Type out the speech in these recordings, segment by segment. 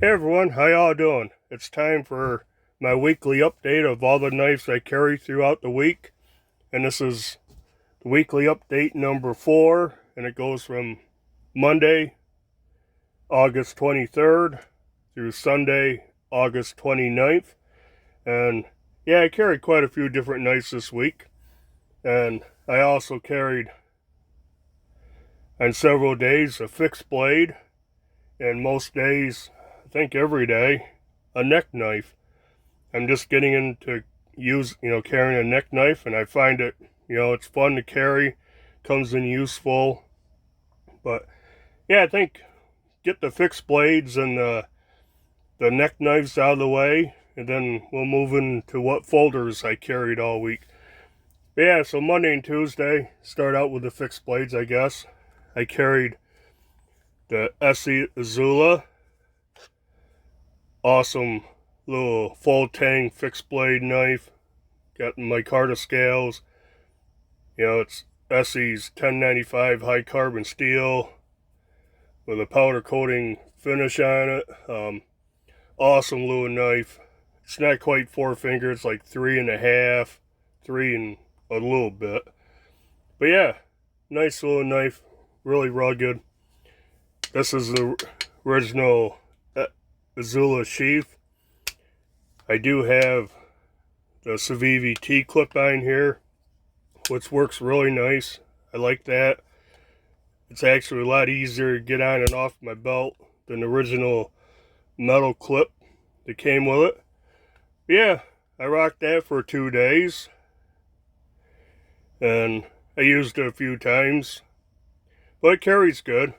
Hey everyone, how y'all doing? It's time for my weekly update of all the knives I carry throughout the week. And this is the weekly update number 4. And it goes from Monday, August 23rd through Sunday, August 29th. And yeah, I carried quite a few different knives this week. And I also carried on several days a fixed blade. And most days, I think every day, a neck knife. I'm just getting into carrying a neck knife, and I find it, it's fun to carry, comes in useful. But yeah, I think get the fixed blades and the neck knives out of the way, and then we'll move into what folders I carried all week. But yeah, so Monday and Tuesday, start out with the fixed blades, I guess. I carried the Essie Azula, awesome little full tang fixed blade knife. Got my Carta scales. It's Essie's 1095 high carbon steel with a powder coating finish on it. Awesome little knife. It's not quite 4 finger, it's like 3.5, 3 and a little bit. But yeah, nice little knife, really rugged. This is the original Azula sheath. I do have the Civivi T-clip on here, which works really nice. I like that. It's actually a lot easier to get on and off my belt than the original metal clip that came with it. But yeah, I rocked that for 2 days, and I used it a few times. But it carries good.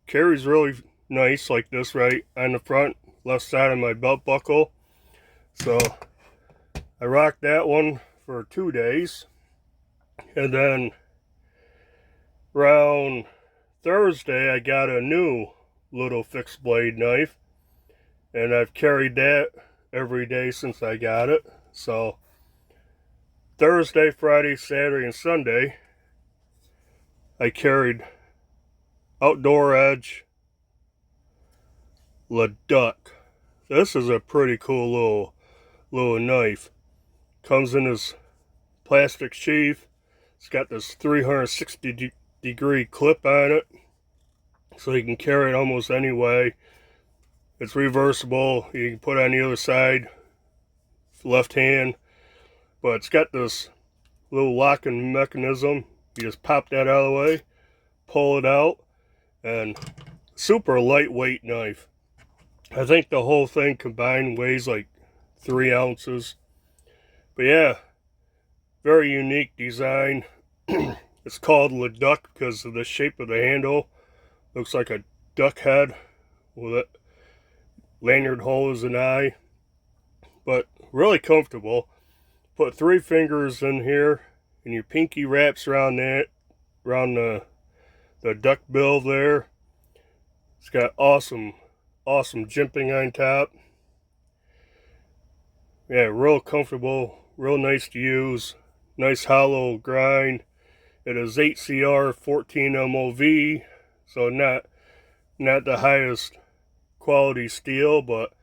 Carries really nice, like this right on the front left side of my belt buckle. So I rocked that one for 2 days. And then around Thursday, I got a new little fixed blade knife. And I've carried that every day since I got it. So Thursday, Friday, Saturday, and Sunday, I carried Outdoor Edge Leduc. This is a pretty cool little knife. Comes in this plastic sheath. It's got this 360-degree clip on it, so you can carry it almost any way. It's reversible. You can put it on the other side, left hand. But it's got this little locking mechanism. You just pop that out of the way, pull it out, and super lightweight knife. I think the whole thing combined weighs like 3 ounces. But yeah, very unique design. It's called Leduc because of the shape of the handle. Looks like a duck head with a lanyard hole as an eye. But really comfortable. Put 3 fingers in here, and your pinky wraps around that, around the duck bill there. It's got awesome jimping on top. Yeah, real comfortable, real nice to use. Nice hollow grind. It is 8CR 14 MOV, so not the highest quality steel, but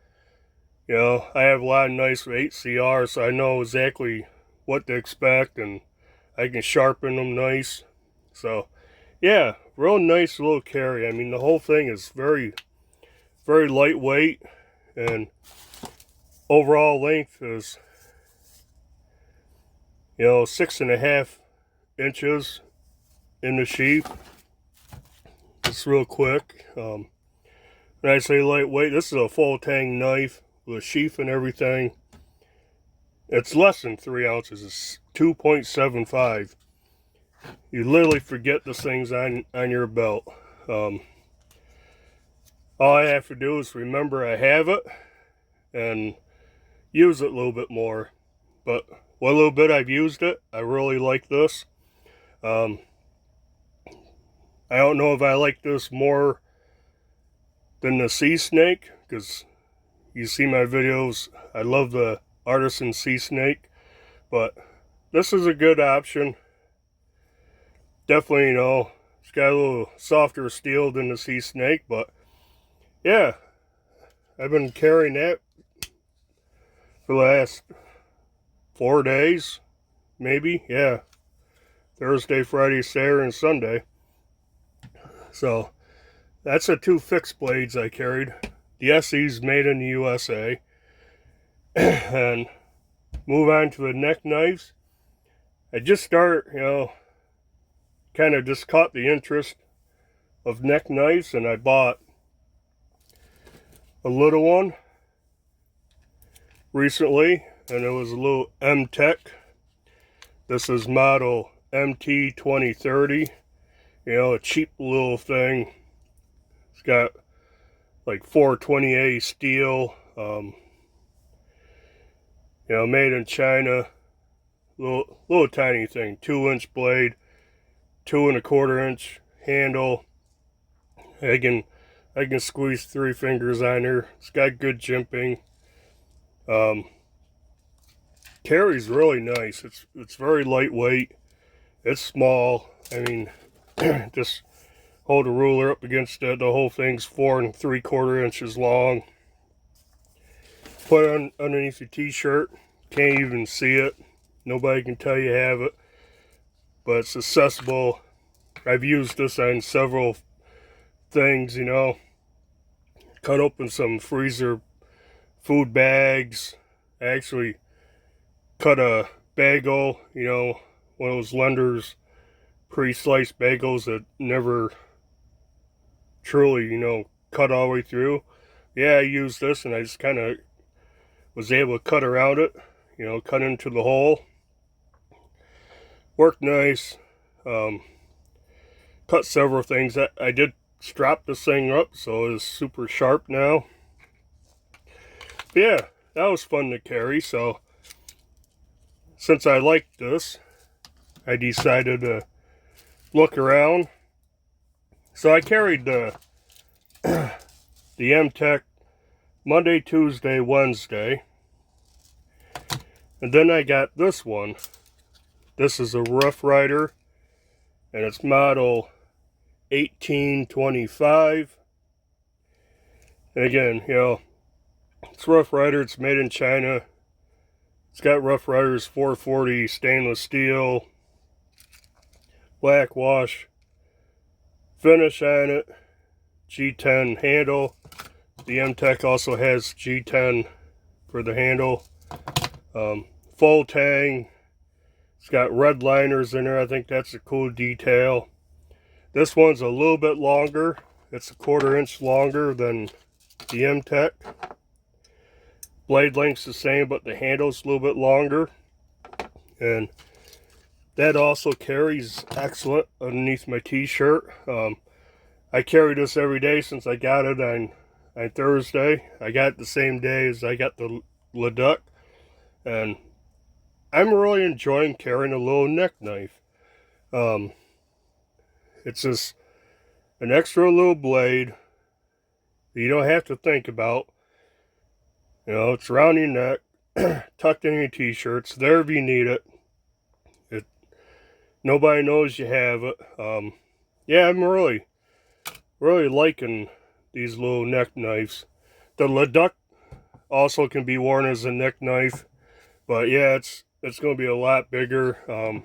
I have a lot of knives with 8CR, so I know exactly what to expect, and I can sharpen them nice. So yeah, real nice little carry. I mean, the whole thing is very, very lightweight, and overall length is 6.5 inches in the sheath. Just real quick. When I say lightweight, this is a full tang knife with a sheath and everything. It's less than 3 ounces. It's 2.75. You literally forget this thing's on your belt. All I have to do is remember I have it and use it a little bit more. But what little bit I've used it, I really like this. I don't know if I like this more than the Sea Snake, because you see my videos, I love the Artisan Sea Snake, but this is a good option. Definitely, it's got a little softer steel than the Sea Snake, but yeah, I've been carrying that for the last 4 days, maybe. Yeah, Thursday, Friday, Saturday, and Sunday. So that's the 2 fixed blades I carried. The SE's made in the USA. And move on to the neck knives. I just started, kind of just caught the interest of neck knives, and I bought a little one recently, and it was a little M-Tech. This is model MT2030, a cheap little thing. It's got like 420A steel, made in China. Little tiny thing, 2-inch blade, 2¼ inch handle. I can squeeze 3 fingers on her. It's got good jimping. Carries really nice. It's very lightweight. It's small. I mean, just hold a ruler up against it. The whole thing's 4¾ inches long. Put it on underneath your t-shirt. Can't even see it. Nobody can tell you have it. But it's accessible. I've used this on several things, Cut open some freezer food bags. I actually cut a bagel, one of those Lender's pre-sliced bagels that never truly, cut all the way through. Yeah, I used this, and I just kind of was able to cut around it, cut into the hole. Worked nice. Cut several things. I did strap this thing up, so it's super sharp now. But yeah, that was fun to carry. So since I liked this, I decided to look around. So I carried the M-Tech Monday, Tuesday, Wednesday. And then I got this one. This is a Rough Rider, and it's model 1825. And again, it's Rough Rider. It's made in China. It's got Rough Rider's 440 stainless steel, black wash finish on it, G10 handle. The M-Tech also has G10 for the handle. Full tang. It's got red liners in there. I think that's a cool detail. This one's a little bit longer. It's 1/4 inch longer than the M-Tech. Blade length's the same, but the handle's a little bit longer. And that also carries excellent underneath my t-shirt. I carry this every day since I got it on Thursday. I got it the same day as I got the Leduc. And I'm really enjoying carrying a little neck knife. It's just an extra little blade that you don't have to think about. It's around your neck, tucked in your t-shirts, there if you need it. Nobody knows you have it. Yeah, I'm really liking these little neck knives. The Leduc also can be worn as a neck knife, but yeah, it's going to be a lot bigger. I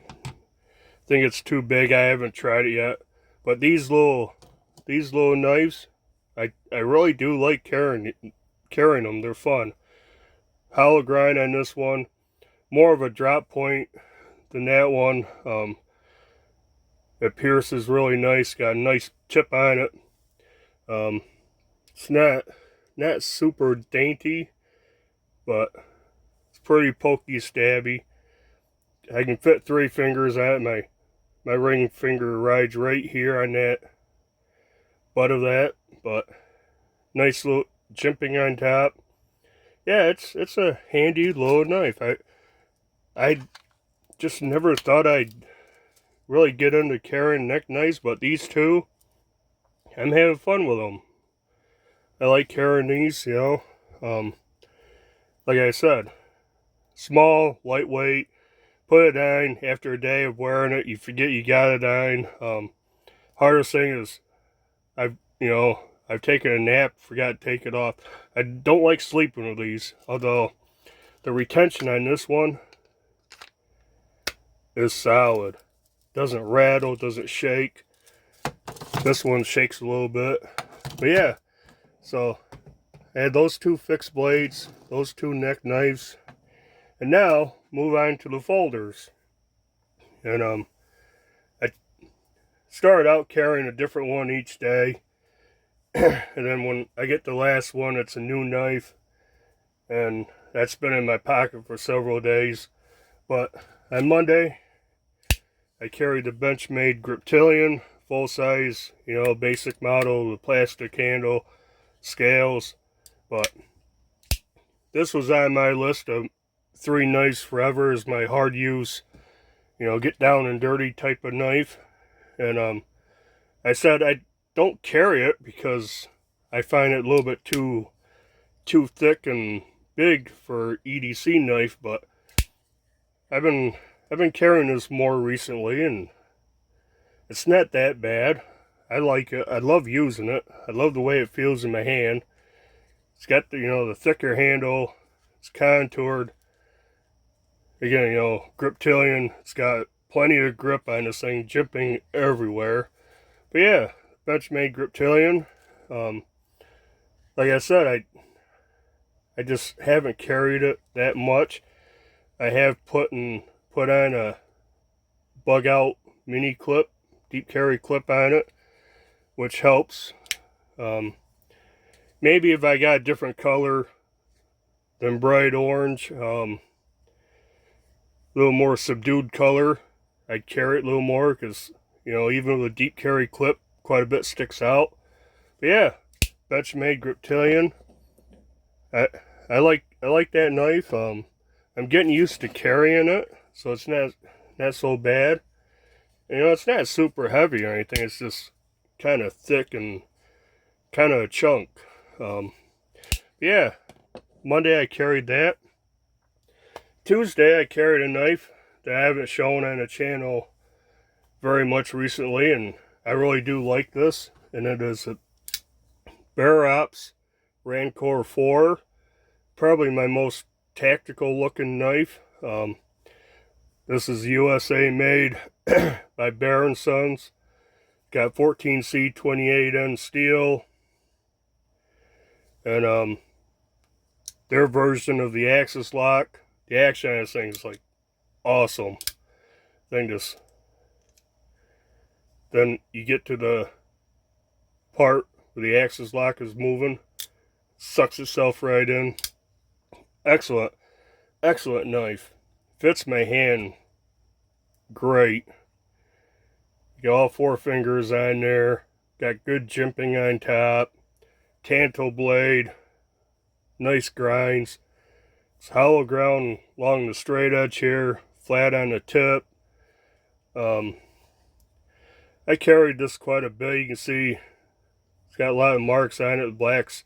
think it's too big. I haven't tried it yet. But these little knives, I really do like carrying them. They're fun. Hollow grind on this one, more of a drop point than that one. It pierces really nice. Got a nice chip on it. It's not super dainty, but it's pretty pokey, stabby. I can fit 3 fingers on it. My ring finger rides right here on that butt of that, but nice little jimping on top. Yeah, it's a handy little knife. I just never thought I'd really get into carrying neck knives, but these two, I'm having fun with them. I like carrying these, like I said, small, lightweight. Put it on after a day of wearing it, you forget you got it on. Hardest thing is, I've taken a nap, forgot to take it off. I don't like sleeping with these, although the retention on this one is solid. Doesn't rattle, doesn't shake. This one shakes a little bit. But yeah, so I had those two fixed blades, those two neck knives, and now move on to the folders. And I started out carrying a different one each day. And then when I get the last one, it's a new knife, and that's been in my pocket for several days. But on Monday, I carried the Benchmade Griptilian, full size, basic model, the plastic handle, scales. But this was on my list of 3 knives forever as my hard use, get down and dirty type of knife. And I said I don't carry it because I find it a little bit too thick and big for EDC knife, but I've been carrying this more recently, and it's not that bad. I like it. I love using it. I love the way it feels in my hand. It's got the the thicker handle. It's contoured. Again, Griptilian. It's got plenty of grip on this thing, jimping everywhere. But yeah, Benchmade Griptilian. Like I said, I just haven't carried it that much. I have put on a Bug Out mini clip, deep carry clip on it, which helps. Maybe if I got a different color than bright orange, a little more subdued color, I'd carry it a little more, because even with a deep carry clip, quite a bit sticks out. But yeah, Benchmade Griptilian. I like that knife. I'm getting used to carrying it, so it's not so bad. It's not super heavy or anything. It's just kind of thick and kind of a chunk. Yeah, Monday I carried that. Tuesday I carried a knife that I haven't shown on the channel very much recently, and I really do like this. And it is a Bear Ops Rancor 4. Probably my most tactical looking knife. This is USA made by Bear & Sons. Got 14C 28N steel. And their version of the axis lock. The action on this thing is like awesome. Then you get to the part where the axis lock is moving. Sucks itself right in. Excellent knife. Fits my hand great. Got all 4 fingers on there. Got good jimping on top. Tanto blade. Nice grinds. It's hollow ground along the straight edge here. Flat on the tip. I carried this quite a bit. You can see it's got a lot of marks on it. Black's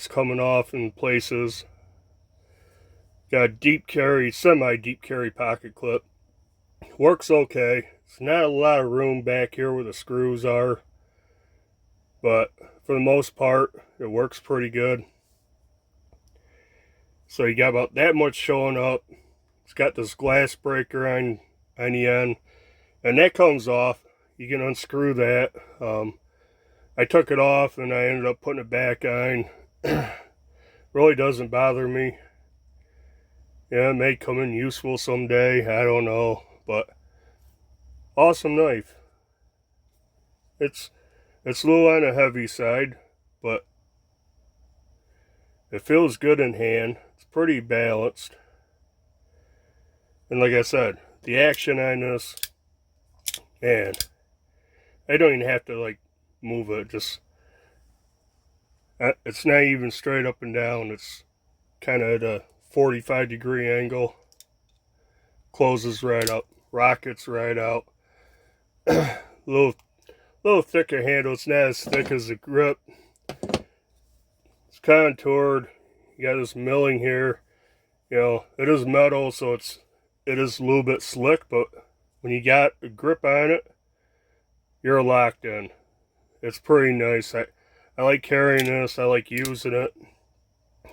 coming off in places. Got deep carry, semi-deep carry pocket clip. Works okay. It's not a lot of room back here where the screws are, but for the most part, it works pretty good. So you got about that much showing up. It's got this glass breaker on the end, and that comes off. You can unscrew that. I took it off and I ended up putting it back on. Really doesn't bother me. Yeah, it may come in useful someday. I don't know, but awesome knife. It's a little on the heavy side, but it feels good in hand. It's pretty balanced. And like I said, the action on this, man, I don't even have to move it. Just, it's not even straight up and down. It's kind of at a 45-degree angle. Closes right up. Rockets right out. little thicker handle. It's not as thick as the grip. It's contoured. You got this milling here. It is metal, so it is a little bit slick, but when you got a grip on it, you're locked in. It's pretty nice. I like carrying this. I like using it.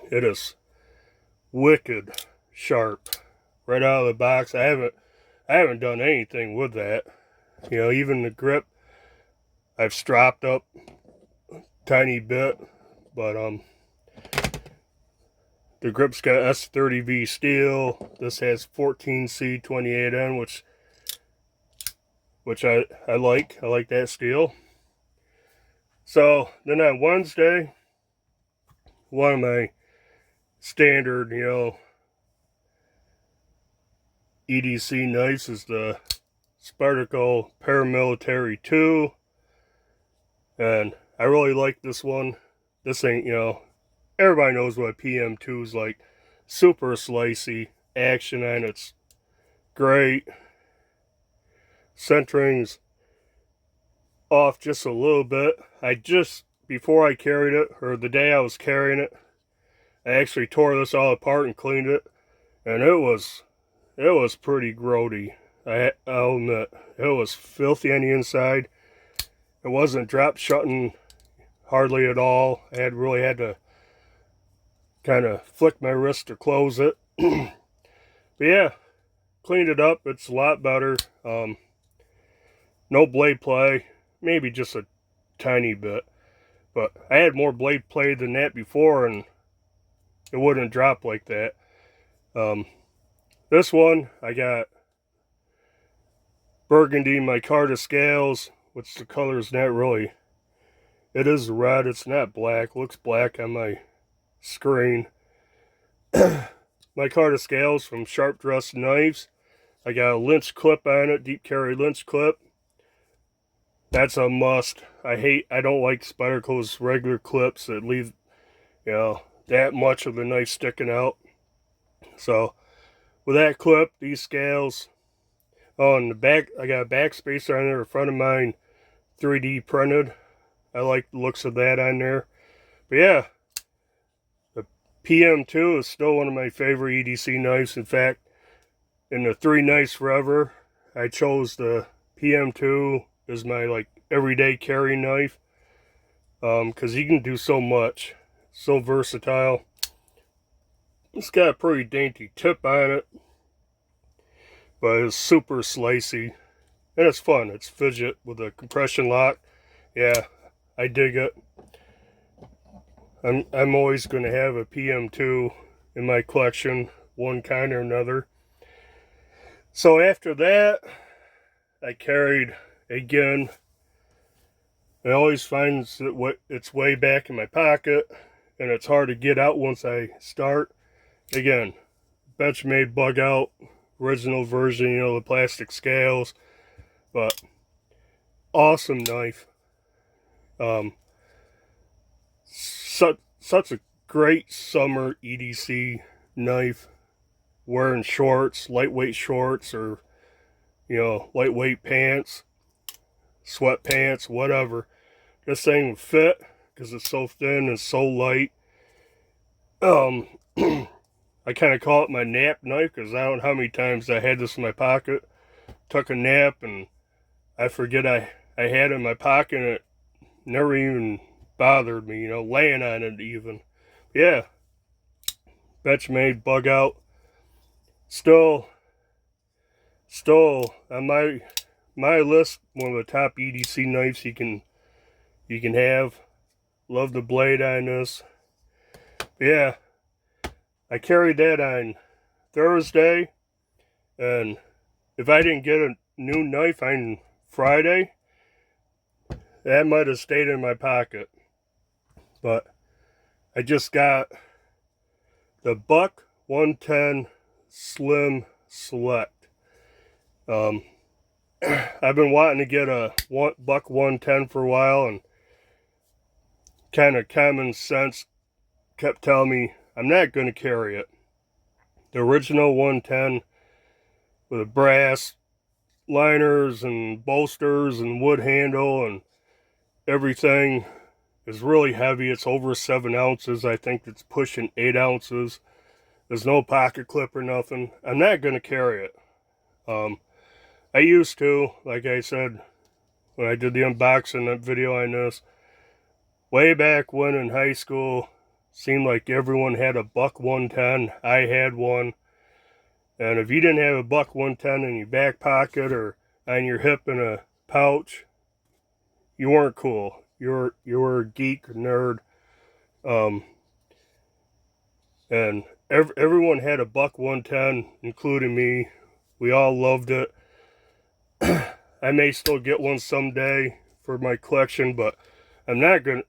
It is wicked sharp right out of the box. I haven't done anything with that. You know, even the grip I've stropped up a tiny bit, but the grip's got S30V steel. This has 14C28N, which I like. I like that steel. So then on Wednesday, one of my standard, you know, EDC knives is the Sparticle Paramilitary 2. And I really like this one. This ain't, you know, everybody knows what PM2 is like. Super slicey, action on it's great. Centering's off just a little bit. Before I carried it, or the day I was carrying it, I actually tore this all apart and cleaned it. And it was pretty grody. I'll admit, it was filthy on the inside. It wasn't drop shutting hardly at all. I really had to kind of flick my wrist to close it. But yeah, cleaned it up. It's a lot better. No blade play, maybe just a tiny bit. But I had more blade play than that before, and it wouldn't drop like that. This one, I got burgundy micarta scales, which the color is not really. It is red, it's not black. It looks black on my screen. Micarta scales from Sharp Dressed Knives. I got a lynch clip on it, deep carry lynch clip. That's a must. I don't like Spyderco's regular clips that leave, you know, that much of the knife sticking out. So with that clip, these scales, on the back, I got a back spacer on there in front of mine, 3D printed. I like the looks of that on there. But yeah, the PM2 is still one of my favorite EDC knives. In fact, in the 3 knives forever, I chose the PM2 as my like everyday carry knife, because you can do so much, so versatile. It's got a pretty dainty tip on it, but it's super slicey, and it's fun. It's fidget with a compression lock. Yeah, I dig it. I'm always going to have a PM2 in my collection, one kind or another. So after that, I carried again. It always finds its way back in my pocket, and it's hard to get out once I start. Again, Benchmade Bug Out, original version, you know, the plastic scales, but awesome knife. Such a great summer EDC knife. Wearing shorts, lightweight shorts, or, you know, lightweight pants, sweatpants, whatever. This thing will fit because it's so thin and so light. I kind of call it my nap knife because I don't know how many times I had this in my pocket, took a nap, and I forget I had it in my pocket, and it never even bothered me, you know, laying on it even. Yeah, Benchmade Bug Out. Still on my list, one of the top EDC knives you can have. Love the blade on this. Yeah, I carried that on Thursday, and if I didn't get a new knife on Friday, that might have stayed in my pocket. But I just got the Buck 110 Slim Select. I've been wanting to get a Buck 110 for a while, and kind of common sense kept telling me I'm not going to carry it. The original 110 with the brass liners and bolsters and wood handle and everything is really heavy. It's over 7 ounces. I think it's pushing 8 ounces. There's no pocket clip or nothing. I'm not going to carry it. I used to, like I said, when I did the unboxing that video on this, way back when in high school, seemed like everyone had a buck 110. I had one. And if you didn't have a buck 110 in your back pocket or on your hip in a pouch, you weren't cool. You were a geek, nerd. And everyone had a buck 110, including me. We all loved it. I may still get one someday for my collection, but I know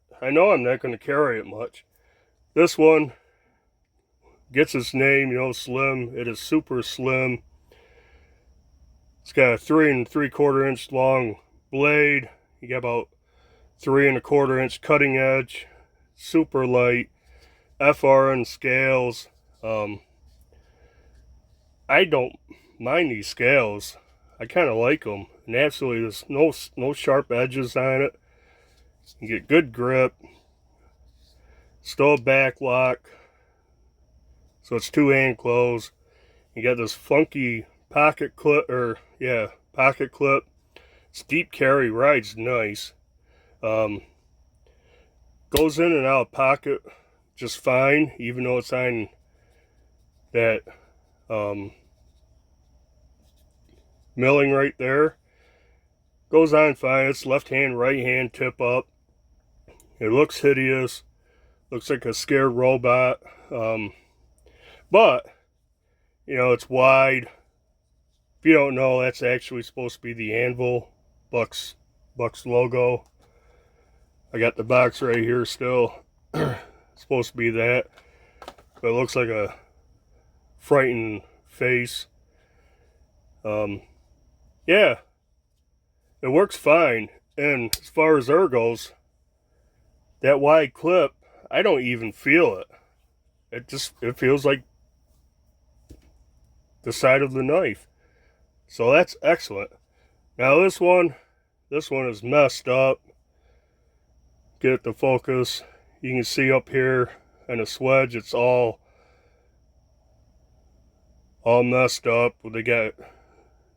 I'm not gonna carry it much. This one gets its name, slim. It is super slim. It's got a 3 3/4 inch long blade. You got about 3 1/4 inch cutting edge. Super light. FRN scales. I don't mind these scales. I kind of like them. And absolutely, there's no sharp edges on it. You get good grip. Still a back lock. So it's 2-hand close. You got this funky pocket clip, pocket clip. It's deep carry, rides nice. Goes in and out of pocket just fine, even though it's on that milling right there. Goes on fine. It's left hand, right hand tip up. It looks hideous. Looks like a scared robot. But it's wide. If you don't know, that's actually supposed to be the Anvil Bucks logo. I got the box right here still. Supposed to be that, but it looks like a frightened face. Yeah, it works fine. And as far as goes, that wide clip, I don't even feel it. It feels like the side of the knife. So that's excellent. Now this one is messed up. Get it to focus. You can see up here in a swedge, it's all messed up. They got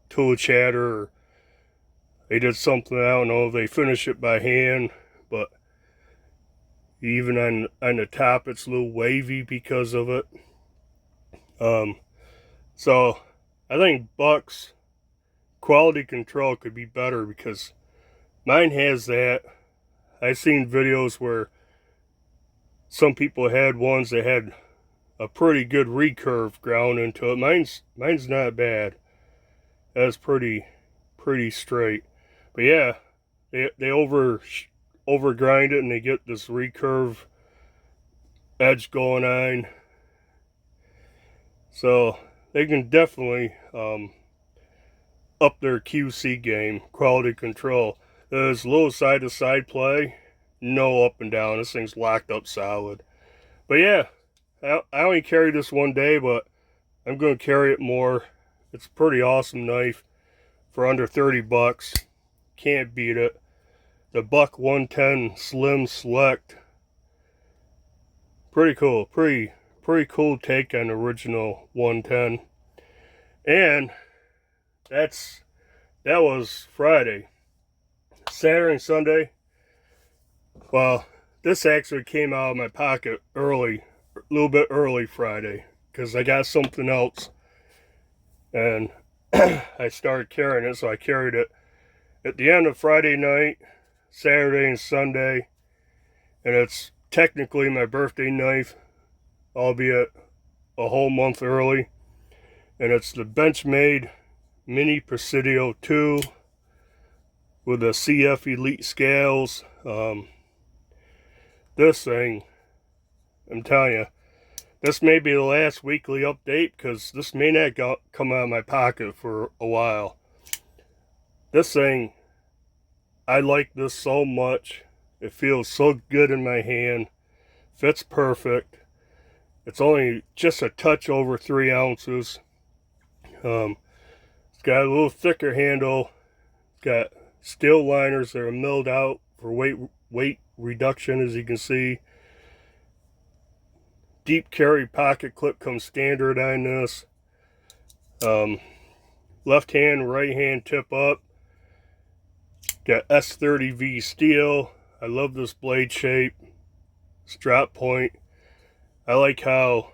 tool chatter, or they did something, I don't know if they finish it by hand, but even on the top it's a little wavy because of it. So I think Buck's quality control could be better, because mine has that. I've seen videos where some people had ones that had a pretty good recurve ground into it. Mine's not bad. That's pretty straight. But yeah, they over grind it and they get this recurve edge going on. So they can definitely up their QC game, quality control. There's a little side to side play. No up and down. This thing's locked up solid. But yeah, I only carried this one day, but I'm going to carry it more. It's a pretty awesome knife for under 30 bucks. Can't beat it. The Buck 110 Slim Select. Pretty cool. Pretty cool take on the original 110. And that was Friday. Saturday and Sunday. Well, this actually came out of my pocket early, a little bit early Friday, because I got something else and I started carrying it, so I carried it at the end of Friday night, Saturday and Sunday, and it's technically my birthday knife, albeit a whole month early, and it's the Benchmade Mini Presidio 2 with the CF Elite scales. This thing, I'm telling you, this may be the last weekly update, because this may not come out of my pocket for a while. This thing, I like this so much. It feels so good in my hand. Fits perfect. It's only just a touch over 3 ounces. It's got a little thicker handle. It's got steel liners that are milled out for weight reduction, as you can see. Deep carry pocket clip comes standard on this. Left hand, right hand tip up. Got S30V steel. I love this blade shape, this drop point. I like how,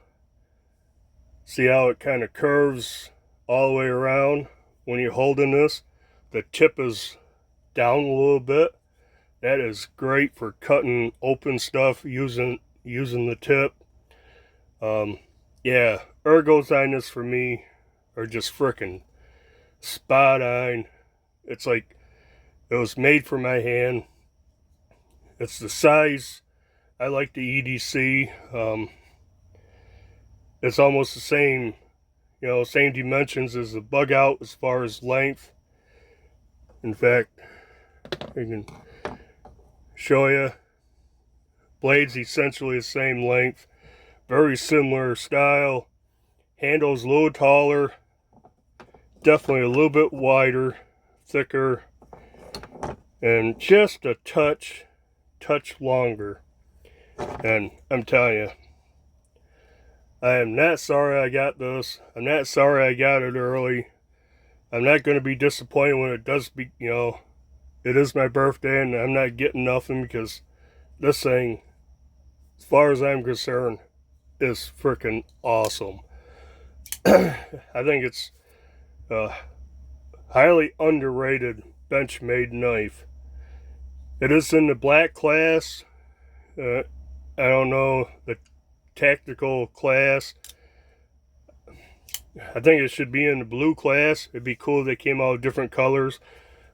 see how it kind of curves all the way around when you're holding this. The tip is down a little bit. That is great for cutting open stuff using the tip. Yeah, ergos on this for me are just freaking spot on. It's like it was made for my hand. It's the size. I like the EDC. It's almost the same, same dimensions as the Bug Out as far as length. In fact, I can show you. Blade's essentially the same length. Very similar style. Handle's a little taller. Definitely a little bit wider, thicker, and just a touch longer. And I'm telling you, I am not sorry I got this. I'm not sorry I got it early. I'm not going to be disappointed when it does be, it is my birthday and I'm not getting nothing, because this thing, as far as I'm concerned, is freaking awesome. I think it's a highly underrated Benchmade knife. It is in the black class. I don't know the tactical class. I think it should be in the blue class. It'd be cool if they came out with different colors.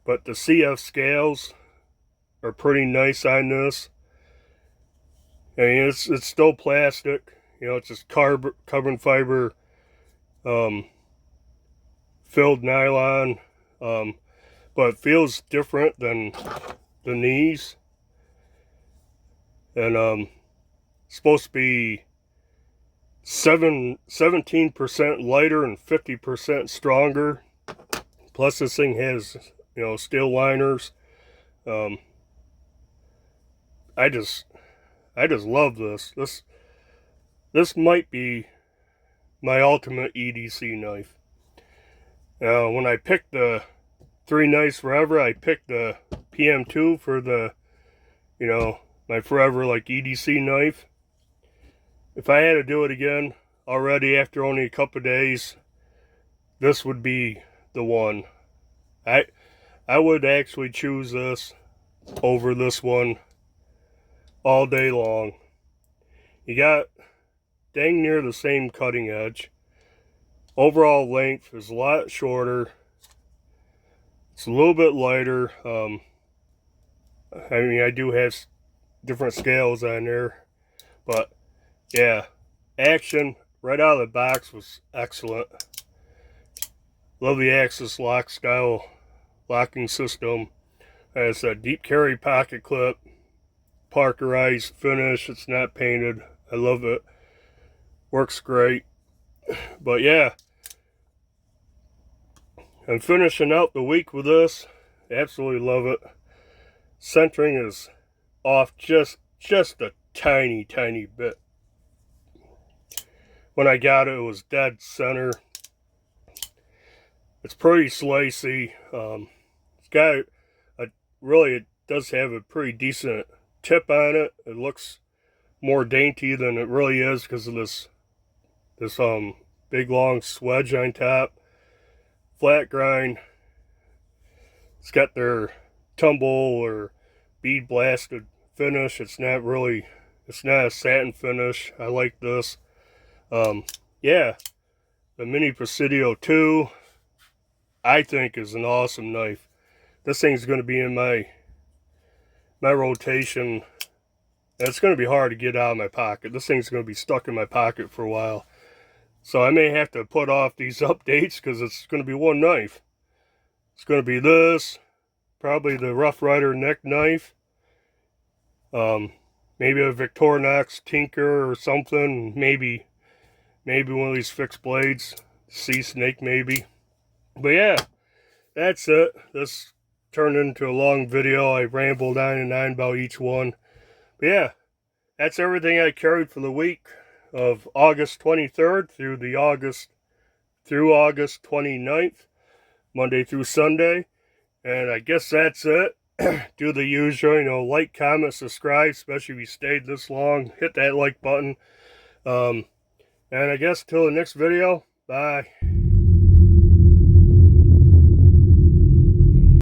But the CF scales are pretty nice on this. I mean, it's still plastic. It's just carbon fiber filled nylon. But it feels different than the knees. And it's supposed to be 17% lighter and 50% stronger. Plus this thing has, steel liners. I just love this. This might be my ultimate EDC knife. Now, when I picked the 3 knives forever, I picked the PM2 for the, my forever like EDC knife. If I had to do it again already after only a couple of days, this would be the one. I would actually choose this over this one all day long. You got dang near the same cutting edge. Overall length is a lot shorter. It's a little bit lighter. I mean, I do have different scales on there, but yeah, action right out of the box was excellent. Love the Axis lock style locking system. It's a deep carry pocket clip, parkerized finish. It's not painted. I love it. Works great. But yeah, I'm finishing out the week with this. Absolutely love it. Centering is off just a tiny bit. When I got it, it was dead center. It's pretty slicey. It's got it does have a pretty decent tip on it. It looks more dainty than it really is because of this big long swedge on top. Flat grind. It's got their tumble or bead blasted finish. It's not a satin finish. I like this. Yeah, the Mini Presidio 2, I think, is an awesome knife. This thing's going to be in my rotation. And it's going to be hard to get out of my pocket. This thing's going to be stuck in my pocket for a while. So I may have to put off these updates because it's going to be one knife. It's going to be this, probably the Rough Rider neck knife. Maybe a Victorinox Tinker or something. Maybe one of these fixed blades. Sea Snake maybe. But yeah, that's it. This turned into a long video. I rambled on and on about each one. But yeah, that's everything I carried for the week of August 23rd through August 29th, Monday through Sunday. And I guess that's it. do the usual, you know, like, comment, subscribe, especially if you stayed this long. Hit that like button. And I guess till the next video, bye.